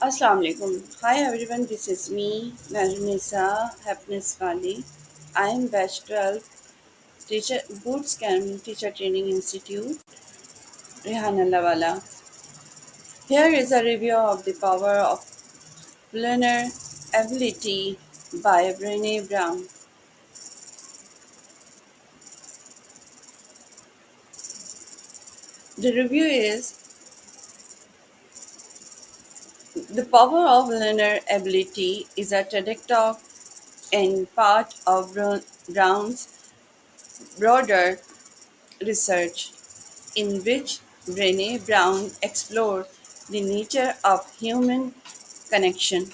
Assalamu alaikum. Hi everyone, this is me, Marunisa Happiness Wali. I am batch 12 teacher Boots Camp Teacher Training Institute, Rehan Lawala. Here is a review of the power of learner ability by Brené Brown. The review is the power of learner ability is a TED Talk and part of Brown's broader research in which Brené Brown explored the nature of human connection,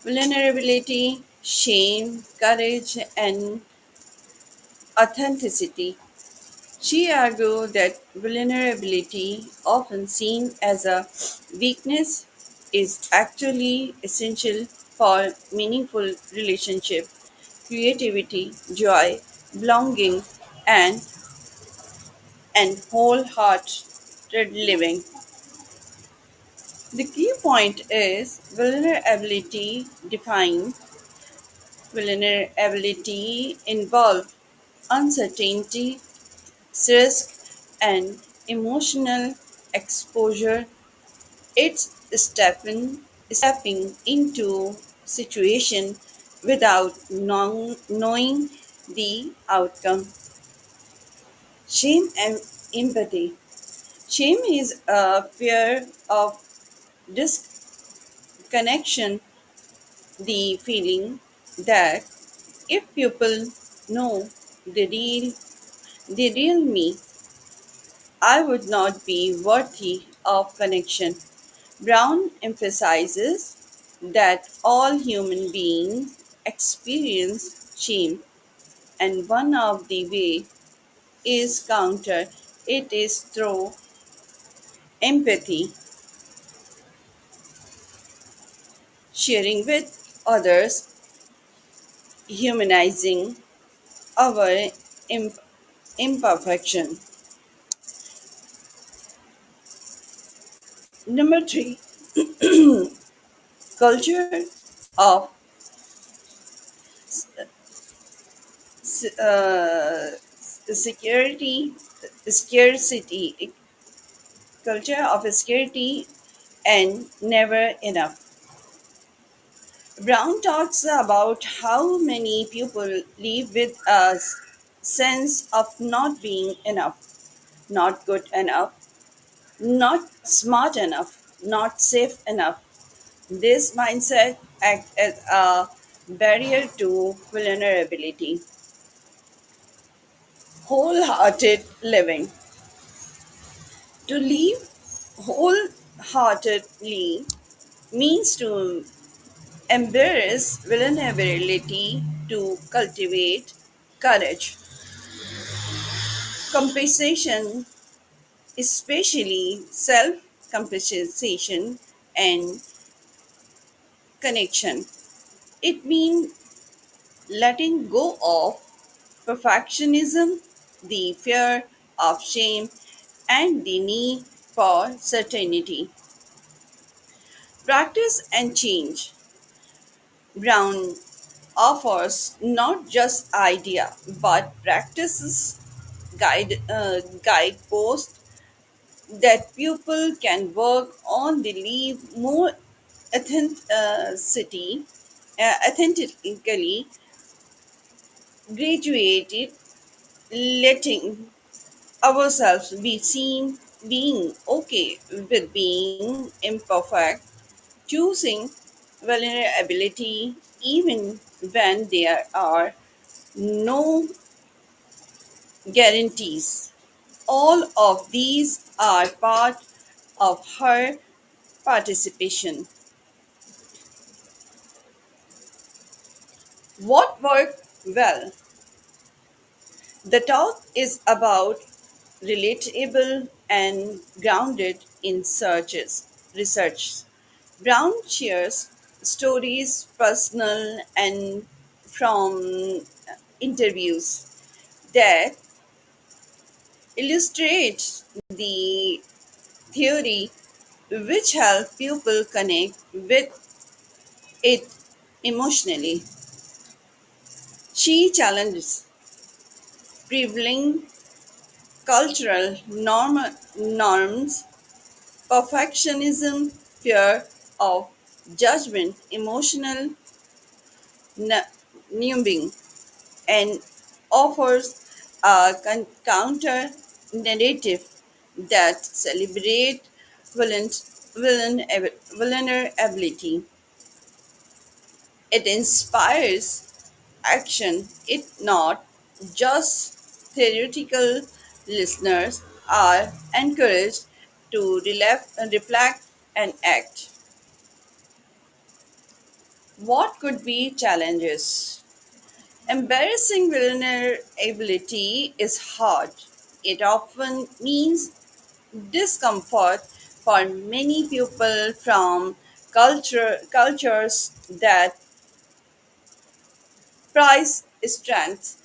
vulnerability, shame, courage, and authenticity. She argued that vulnerability, often seen as a weakness, is actually essential for meaningful relationship, creativity, joy, belonging, and wholehearted living. The key point is vulnerability involves uncertainty, risk, and emotional exposure. It's stepping into situation without knowing the outcome. Shame and empathy. Shame is a fear of disconnection, the feeling that if people know the real me, I would not be worthy of connection. Brown emphasizes that all human beings experience shame, and one of the way is counter it is through empathy, sharing with others, humanizing our imp- imperfection. Number three, culture of security, scarcity, culture of scarcity and never enough. Brown talks about how many people live with a sense of not being enough, not good enough, not smart enough, not safe enough. This mindset acts as a barrier to vulnerability. Wholehearted living. To live wholeheartedly means to embrace vulnerability, to cultivate courage, compensation, especially self compensation and connection. It means letting go of perfectionism, the fear of shame, and the need for certainty. Practice and change. Brown offers not just idea but practices guideposts that people can work on the live more authentically graduated, letting ourselves be seen, being okay with being imperfect, choosing vulnerability even when there are no guarantees. All of these are part of her participation. What worked well? The talk is about relatable and grounded in research. Brown shares stories, personal and from interviews, that illustrate the theory which help people connect with it emotionally. She challenges prevailing cultural norms, perfectionism, fear of judgment, emotional numbing, and offers a counter narrative that celebrate vulnerability. It inspires action. It not just theoretical listeners are encouraged to reflect and act. What could be challenges? Embarrassing vulnerability is hard. It often means discomfort for many people from cultures that prize strength,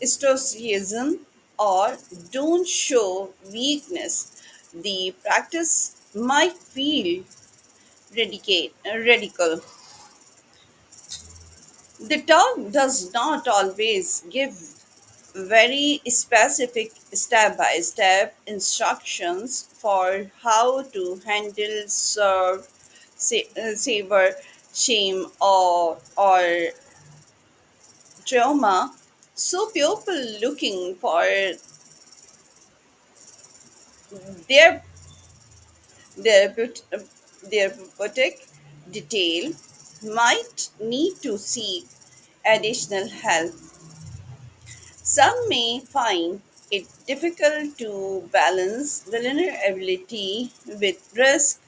stoicism, or don't show weakness. The practice might feel radical. The talk does not always give very specific step by step instructions for how to handle savor, shame, or trauma. So people looking for their therapeutic, therapeutic detail might need to seek additional help. Some may find it difficult to balance vulnerability with risk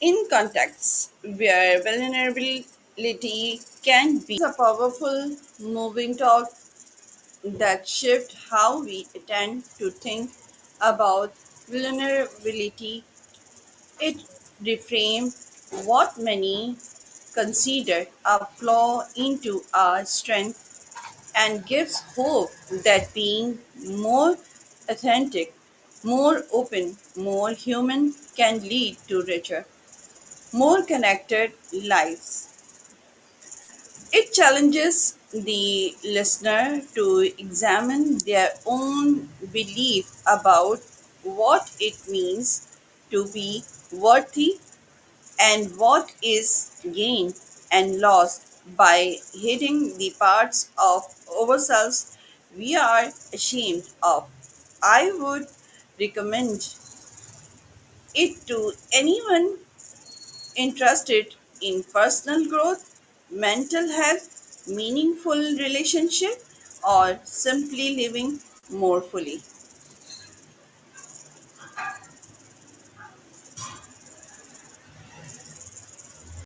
in contexts where vulnerability can be a powerful moving talk that shift how we tend to think about vulnerability. It reframes what many consider a flaw into a strength and gives hope that being more authentic, more open, more human can lead to richer, more connected lives. It challenges the listener to examine their own belief about what it means to be worthy and what is gained and lost by hitting the parts of ourselves we are ashamed of. I would recommend it to anyone interested in personal growth, mental health, meaningful relationship, or simply living more fully.